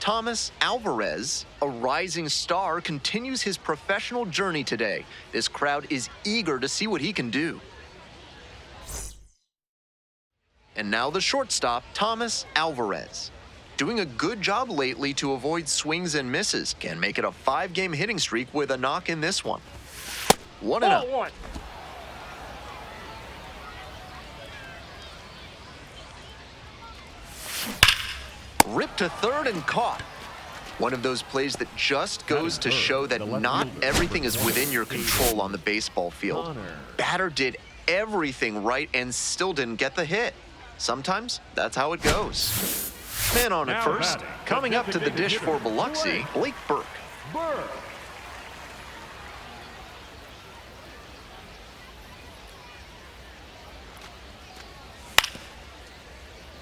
Thomas Alvarez, a rising star, continues his professional journey today. This crowd is eager to see what he can do. And now the shortstop, Thomas Alvarez. Doing a good job lately to avoid swings and misses. Can make it a 5-game hitting streak with a knock in this one. 1-0. Ripped to third and caught. One of those plays that just goes to show that not everything is within your control on the baseball field. Batter did everything right and still didn't get the hit. Sometimes that's how it goes. Man on at first. Coming up to the dish for Biloxi, Blake Burke.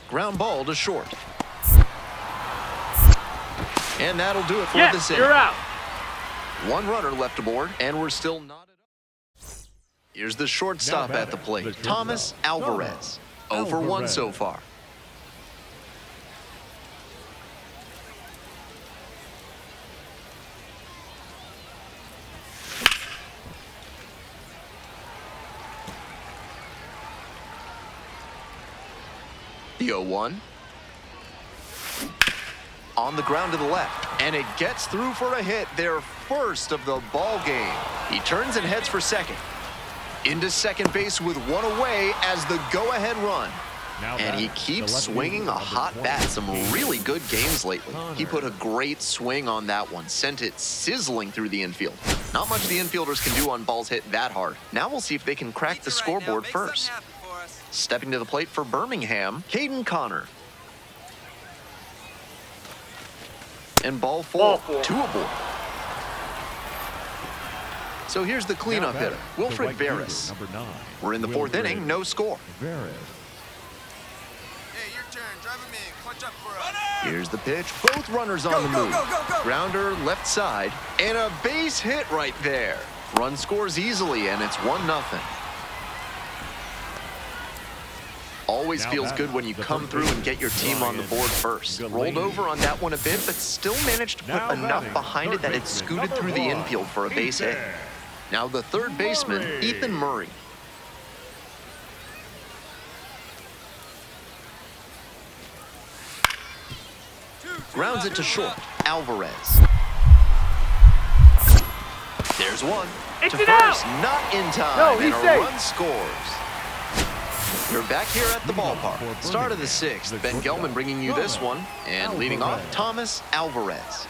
Ground ball to short. And that'll do it for this inning. You're out. One runner left aboard, and we're still knotted up. Here's the shortstop at the plate, Thomas Alvarez. 0 for 1 so far. The 0-1. On the ground to the left, and it gets through for a hit, their first of the ball game. He turns and heads for second. Into second base with one away as the go-ahead run. And he keeps swinging a hot bat. Some really good games lately. He put a great swing on that one, sent it sizzling through the infield. Not much the infielders can do on balls hit that hard. Now we'll see if they can crack the scoreboard first. Stepping to the plate for Birmingham, Caden Connor. And ball four, 2 aboard. So here's the cleanup hitter, Wilfred Veras. We're in the 4th inning, no score. Hey, your turn. Drive him in. Clutch up for us. Here's the pitch. Both runners on the move. Go. Grounder left side, and a base hit right there. Run scores easily, and it's 1-0. Always feels good when you come through and get your team on the board first. Rolled over on that one a bit, but still managed to put enough behind it that it scooted through the infield for a base hit. Now the third baseman, Ethan Murray. Grounds it to short, Alvarez. There's one. It's to first, not in time, and a run scores. You're back here at the ballpark. Start of the 6th. Ben Gelman bringing you this one. And leading off, Thomas Alvarez.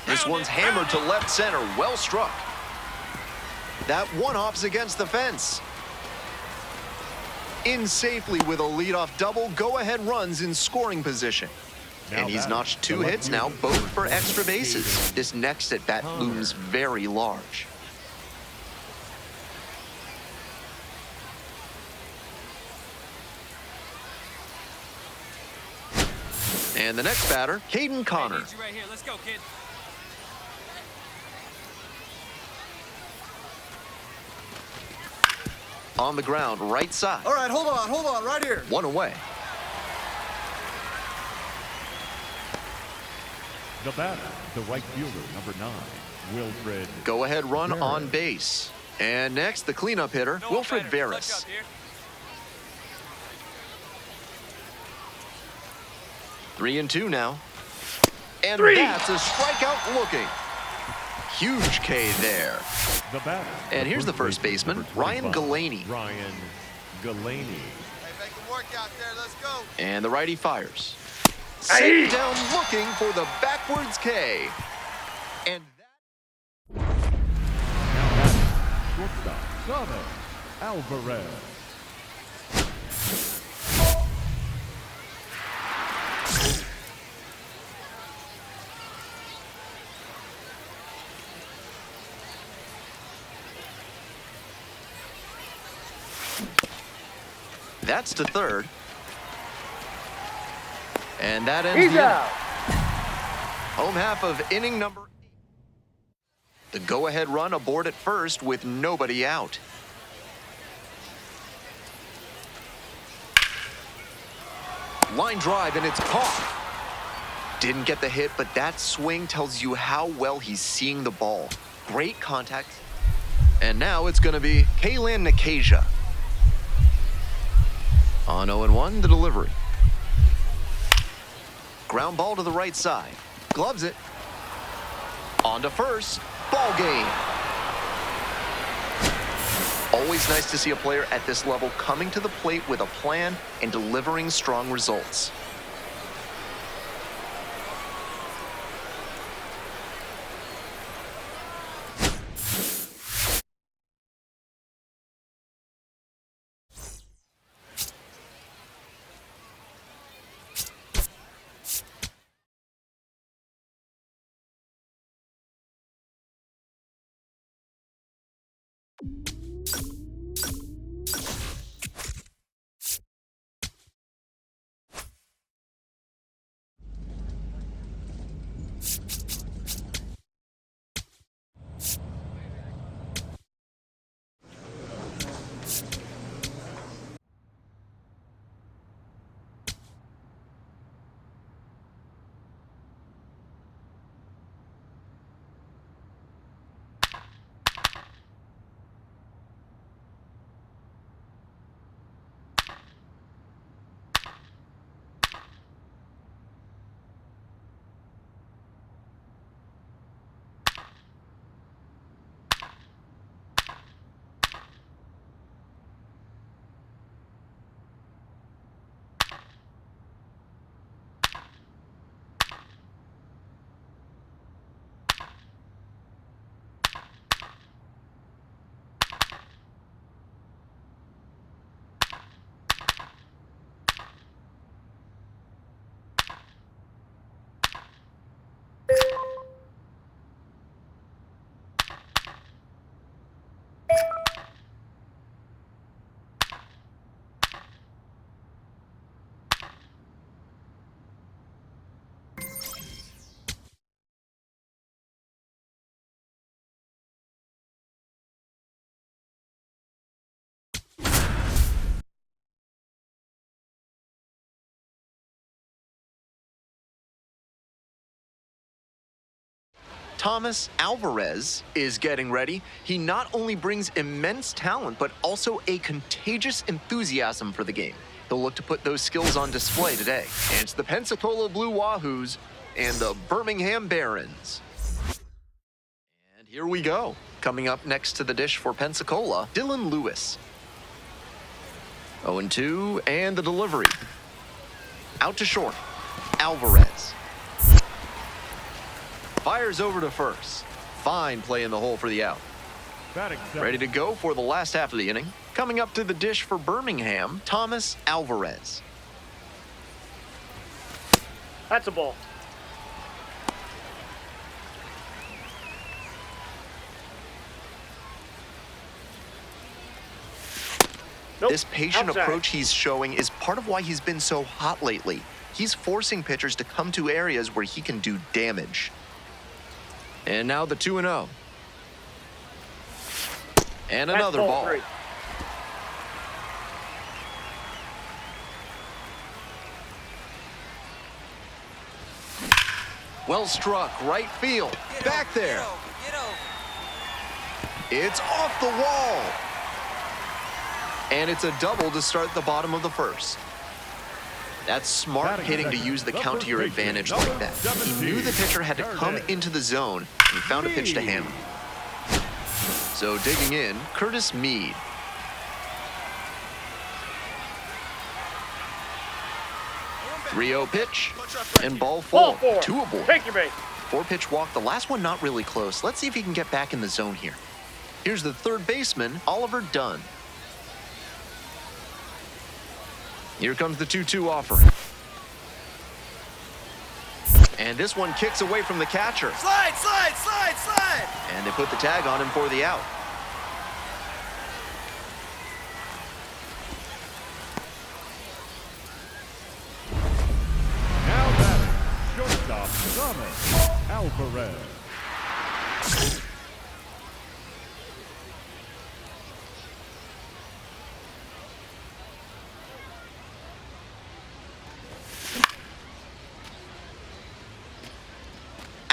This one's hammered to left center. Well struck. That one-off's against the fence. In safely with a leadoff double. Go-ahead runs in scoring position. And he's notched 2 hits now, both for extra bases. This next at-bat looms very large. And the next batter, Caden Connor. Right here. Let's go, kid. On the ground, right side. All right, hold on, right here. One away. The batter, the right fielder, number 9, Wilfred. Go-ahead run on base. And next, the cleanup hitter, Wilfred Veras. 3-2 now. And that's a strikeout looking. Huge K there. The batter. And here's the first baseman, Ryan Galaney. Ryan Galaney. Hey, make him work out there. Let's go. And the righty fires. Set down looking for the backwards K. And that... Shortstop, Thomas Alvarez. That's to third. And that ends the inning. Home half of inning number 8. The go-ahead run aboard at first with nobody out. Line drive, and it's caught. Didn't get the hit, but that swing tells you how well he's seeing the ball. Great contact. And now it's going to be Kaylan Nakasia. On 0-1, the delivery. Ground ball to the right side. Gloves it. On to first. Ball game. Always nice to see a player at this level coming to the plate with a plan and delivering strong results. Thomas Alvarez is getting ready. He not only brings immense talent, but also a contagious enthusiasm for the game. He'll look to put those skills on display today. And it's the Pensacola Blue Wahoos and the Birmingham Barons. And here we go. Coming up next to the dish for Pensacola, Dylan Lewis. 0-2, and the delivery. Out to short, Alvarez. Fires over to first. Fine play in the hole for the out. Ready to go for the last half of the inning. Coming up to the dish for Birmingham, Thomas Alvarez. That's a ball. Nope. This patient Outside. approach he's showing is part of why he's been so hot lately. He's forcing pitchers to come to areas where he can do damage. And now the 2-0. And That's another ball. 3. Well struck, right field. Back there. Get over. It's off the wall. And it's a double to start the bottom of the first. That's smart hitting to use the count to your advantage like that. He knew the pitcher had to come into the zone, and he found a pitch to handle. So digging in, Curtis Mead. .30 pitch, and ball Ball 4. 4. 2 aboard. Take your base. 4-pitch walk, the last one not really close. Let's see if he can get back in the zone here. Here's the third baseman, Oliver Dunn. Here comes the 2-2 offering. And this one kicks away from the catcher. Slide, slide, slide, slide. And they put the tag on him for the out. Now batting, shortstop Thomas Alvarez.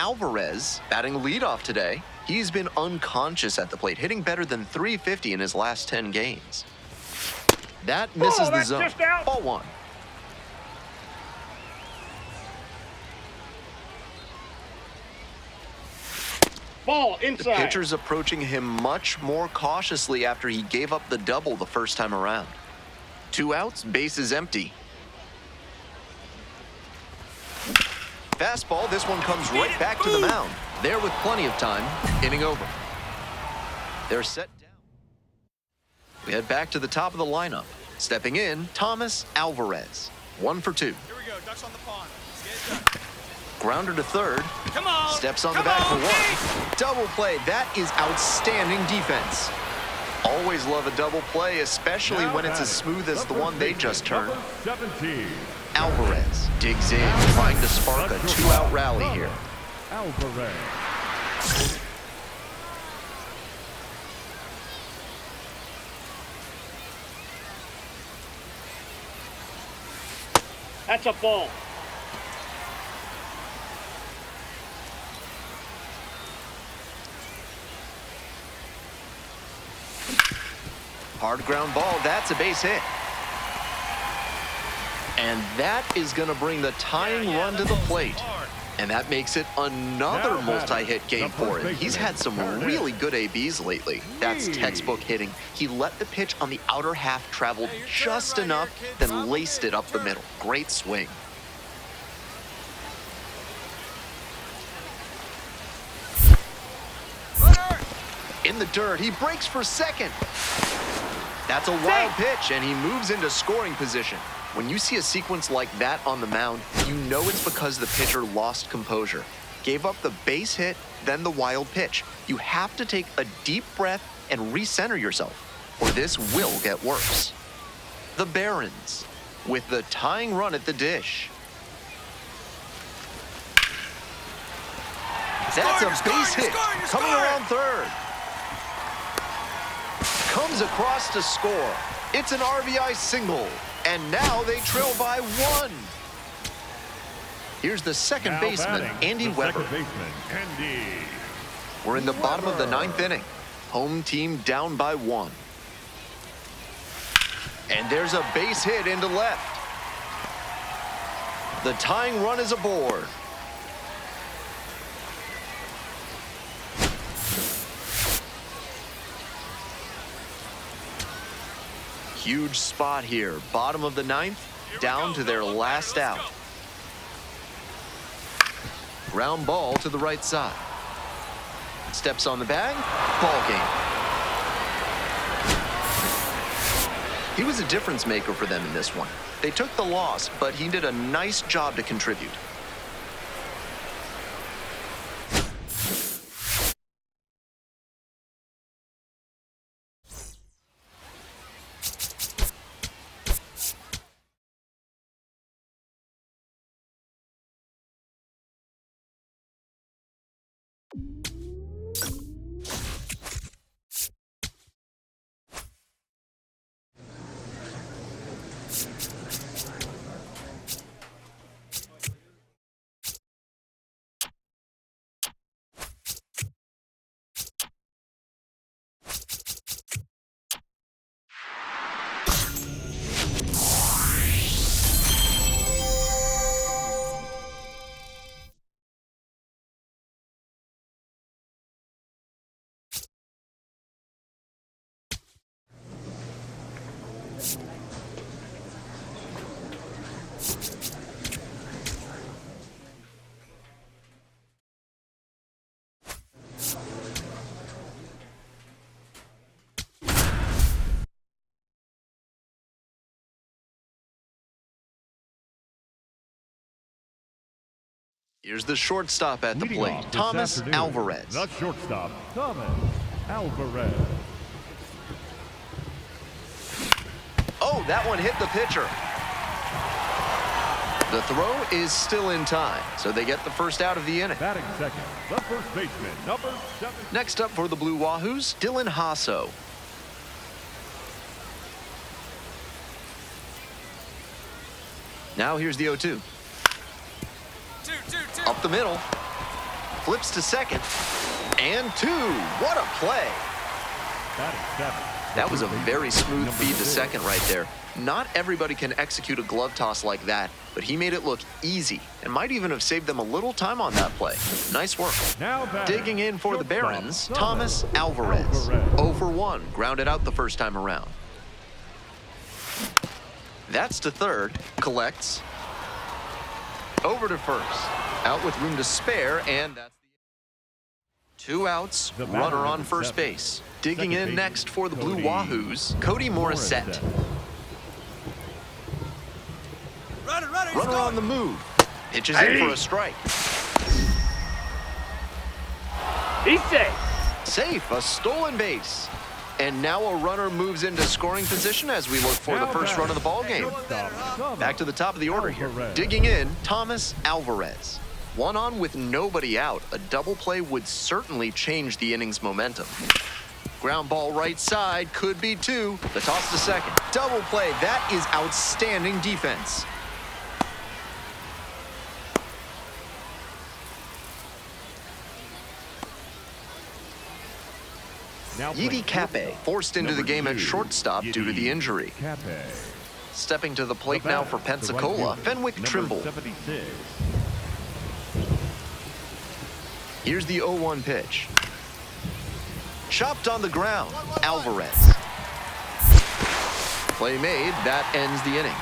Alvarez batting leadoff today. He's been unconscious at the plate, hitting better than .350 in his last 10 games. That misses the that's zone. just out. Ball one. Ball The inside. pitcher's approaching him much more cautiously after he gave up the double the first time around. 2 outs, base is empty. Fastball, this one comes right back to the mound. There with plenty of time, inning over. They're set down. We head back to the top of the lineup. Stepping in, Thomas Alvarez. 1 for 2. Here we go. Ducks on the pond. Let's get it done. Grounder to third. Come on. Steps on the Come bag for on, 1. Double play. That is outstanding defense. Always love a double play, especially when it's as smooth as the one they just turned. Number 17. Alvarez digs in, trying to spark a 2-out rally here. Alvarez. That's a ball. Hard ground ball, that's a base hit. And that is going to bring the tying run to the plate. And that makes it another multi-hit game for him. He's had some really good ABs lately. That's textbook hitting. He let the pitch on the outer half travel just enough, then laced it up the middle. Great swing. In the dirt, he breaks for second. That's a wild pitch, and he moves into scoring position. When you see a sequence like that on the mound, you know it's because the pitcher lost composure. Gave up the base hit, then the wild pitch. You have to take a deep breath and recenter yourself, or this will get worse. The Barons, with the tying run at the dish. That's a base hit, coming around third. Comes across to score. It's an RBI single, and now they trail by 1. Here's the second baseman, Andy Weber. We're in the bottom of the 9th inning. Home team down by 1. And there's a base hit into left. The tying run is aboard. Huge spot here. Bottom of the 9th, down to their last out. Ground ball to the right side. Steps on the bag, ball game. He was a difference maker for them in this one. They took the loss, but he did a nice job to contribute. Here's the shortstop at the plate, Thomas Alvarez. The shortstop, Thomas Alvarez. Oh, that one hit the pitcher. The throw is still in time, so they get the first out of the inning. Batting second, the first baseman, number 7. Next up for the Blue Wahoos, Dylan Hasso. Now here's the 0-2. Up the middle. Flips to second. And 2. What a play. Batting seven. That was a very smooth Number feed to 6. second right there. Not everybody can execute a glove toss like that, but he made it look easy and might even have saved them a little time on that play. Nice work. Now batting, Digging in for the shortstop, Barons, Thomas Alvarez. 0 for 1, grounded out the first time around. That's to third, collects. Over to first, out with room to spare, and that's the 2 outs, The batter, runner on number first 7. base. Digging Second in baseman, next for the Blue Cody Wahoos, Cody Morissette. Runner, he's Runner going. on the move. Pitches in for a strike. He's safe. Safe, a stolen base. And now a runner moves into scoring position as we look for the Now first run of the ball game. Shortstop, Back to the top of the order here. Alvarez. Digging in, Thomas Alvarez. One on with nobody out. A double play would certainly change the inning's momentum. Ground ball right side, could be 2. The toss to second. Double play, that is outstanding defense. Now Yidi playing Cape shortstop, forced into the number game at 2, shortstop due to the Yidi injury. Cape. Stepping to the plate The now batter, for the right Pensacola, fielder, Fenwick number Trimble. 76. Here's the 0-1 pitch. Chopped on the ground, Alvarez. Play made, that ends the inning.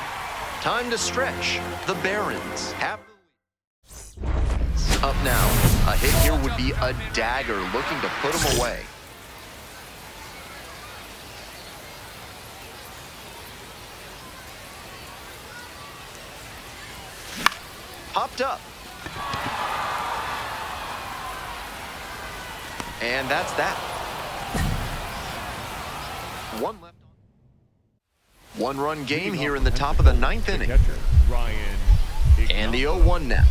Time to stretch. The Barons have the lead. Up now, a hit here would be a dagger looking to put him away. Popped up. And that's that. One left. One-run game here in the top of the 9th inning. Catcher, Ryan And the Ignacio. 0-1 now.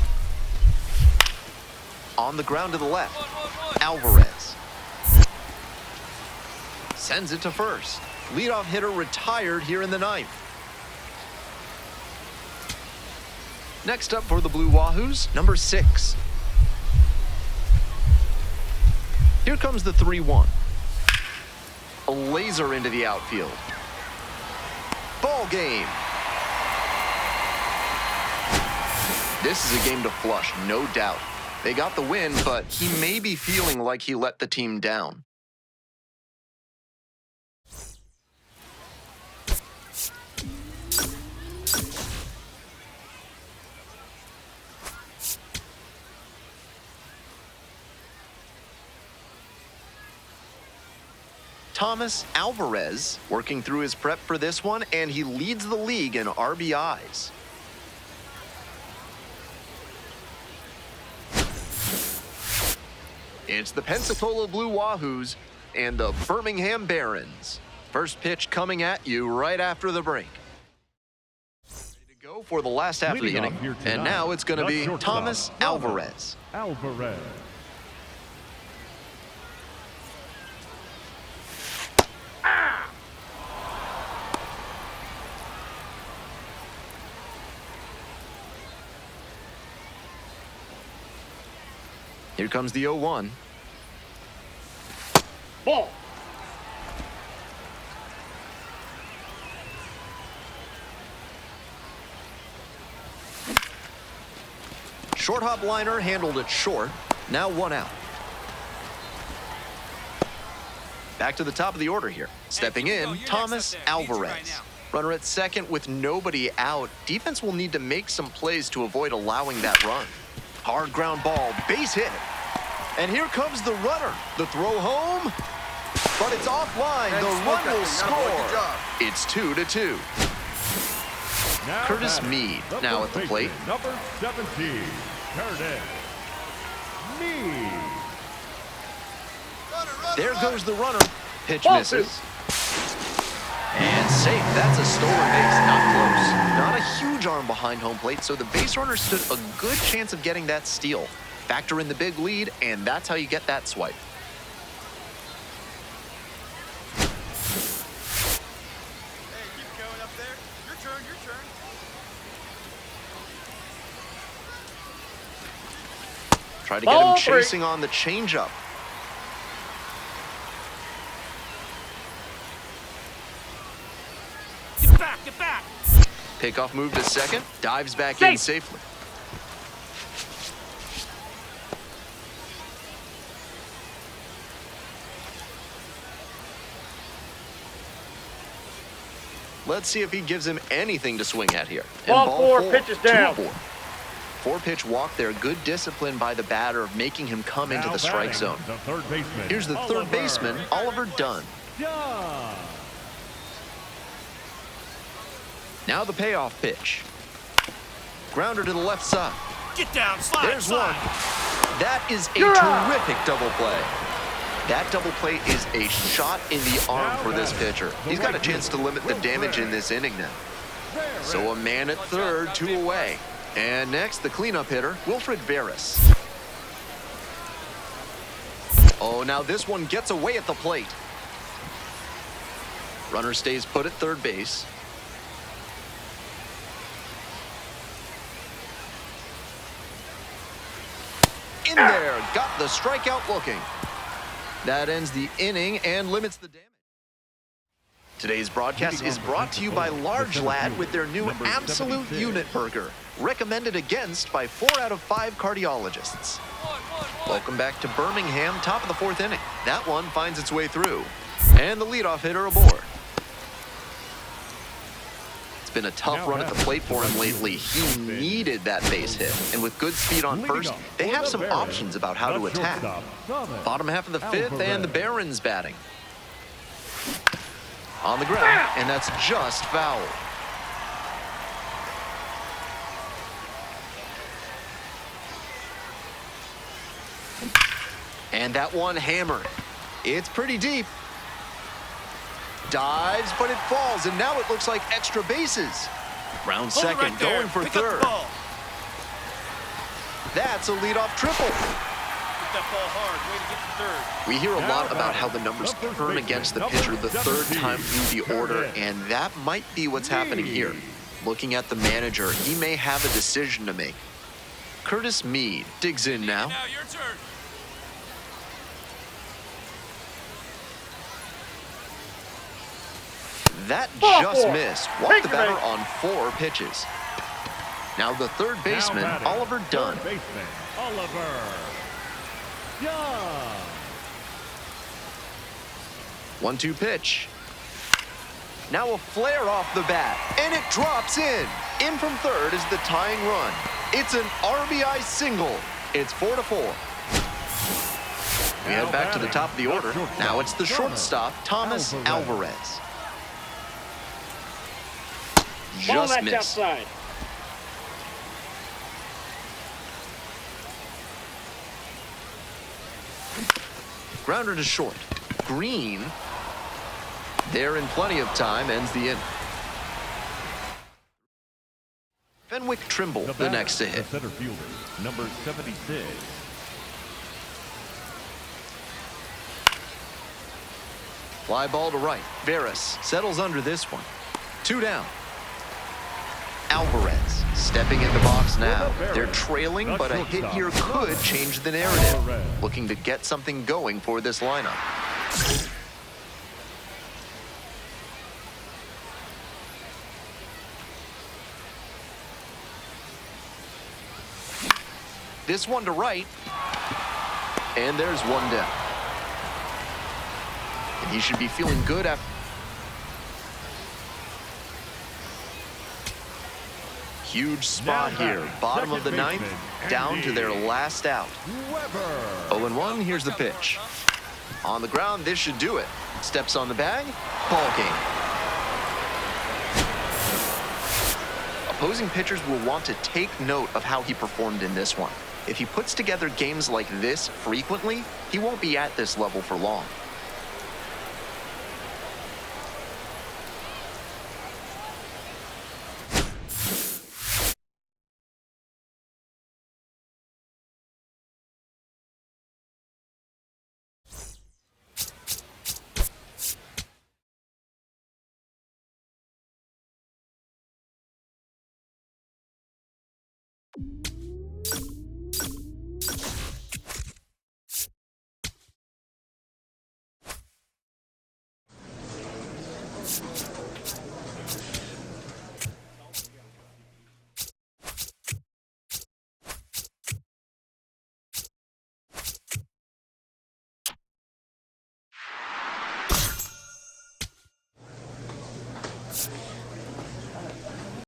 On the ground to the left, Alvarez. Sends it to first. Leadoff hitter retired here in the 9th. Next up for the Blue Wahoos, number 6. Here comes the 3-1. A laser into the outfield. Ball game. This is a game to flush, no doubt. They got the win, but he may be feeling like he let the team down. Thomas Alvarez working through his prep for this one, and he leads the league in RBIs. It's the Pensacola Blue Wahoos and the Birmingham Barons. First pitch coming at you right after the break. Ready to go for the last half of the Leading inning. off here And tonight, now it's going to the be shortstop, Thomas Alvarez. Alvarez. Here comes the 0-1. Ball. Short hop liner handled it short. Now 1 out. Back to the top of the order here. Stepping in, Thomas Alvarez. Runner at second with nobody out. Defense will need to make some plays to avoid allowing that run. Hard ground ball, base hit. And here comes the runner. The throw home, but it's offline. The run will score. It's 2-2. Now Curtis batting, Mead the now first at the plate. baseman, Number 17, Curtis Mead. There goes the runner. Pitch Ball misses. And safe. That's a stolen base. Not close. Not a huge arm behind home plate, so the base runner stood a good chance of getting that steal. Factor in the big lead, and that's how you get that swipe. Hey, keep going up there. Your turn, your turn. Try to get him Ball three. chasing on the changeup. Get back, get back. Pickoff move to second. Dives back in Safe. safely. Let's see if he gives him anything to swing at here. And Ball four, pitches down. 2-4. 4-pitch walk there. Good discipline by the batter of making him come into the strike zone. The third baseman. Here's the third baseman, Oliver Dunn. Dunn. Now the payoff pitch. Grounder to the left side. Get down, slide, There's slide. one. That is a You're out. terrific double play. That double play is a shot in the arm for this pitcher. He's got a chance to limit the damage in this inning now. So a man at third, 2 away. And next, the cleanup hitter, Wilfred Veras. Oh, now this one gets away at the plate. Runner stays put at third base. In there, got the strikeout looking. That ends the inning and limits the damage. Today's broadcast is brought to you by Large Lad with their new Absolute Unit Burger, recommended against by 4 out of 5 cardiologists. Welcome back to Birmingham, top of the 4th inning. That one finds its way through. And the leadoff hitter aboard. It's been a tough run at the plate for him lately. He needed that base hit. And with good speed on first, they have some options about how to attack. Bottom half of the 5th, and the Barons batting. On the ground, and that's just foul. And that one hammered. It's pretty deep. Dives, but it falls, and now it looks like extra bases. Round Hold it second, right there. going for Pick up the third. ball. That's a leadoff triple. Hit that ball hard. Way to get to third. We hear a lot about how the numbers turn against the pitcher the third time through the order, and that might be what's happening here. Looking at the manager, he may have a decision to make. Curtis Mead digs in now. Now your turn. That Ball just four. missed. Walked the Take batter it. on 4 pitches. Now the third baseman, Oliver Dunn. Third baseman, Oliver Dunn. 1-2 pitch. Now a flare off the bat, and it drops in. In from third is the tying run. It's an RBI single. It's 4-4. We head back to the top of the order. Now it's the shortstop, Thomas Alvarez. Ball Just that's missed. outside. Grounder to short. Green, there in plenty of time, ends the inning. Fenwick Trimble, the next to hit. The center fielder, number 76. Fly ball to right. Veras settles under this one. 2 down. Alvarez stepping in the box now. They're trailing, but a hit here could change the narrative. Looking to get something going for this lineup. This one to right. And there's one down. And he should be feeling good after. Huge spot here. Bottom of the 9th, down to their last out. 0-1, here's the pitch. On the ground, this should do it. Steps on the bag, ball game. Opposing pitchers will want to take note of how he performed in this one. If he puts together games like this frequently, he won't be at this level for long.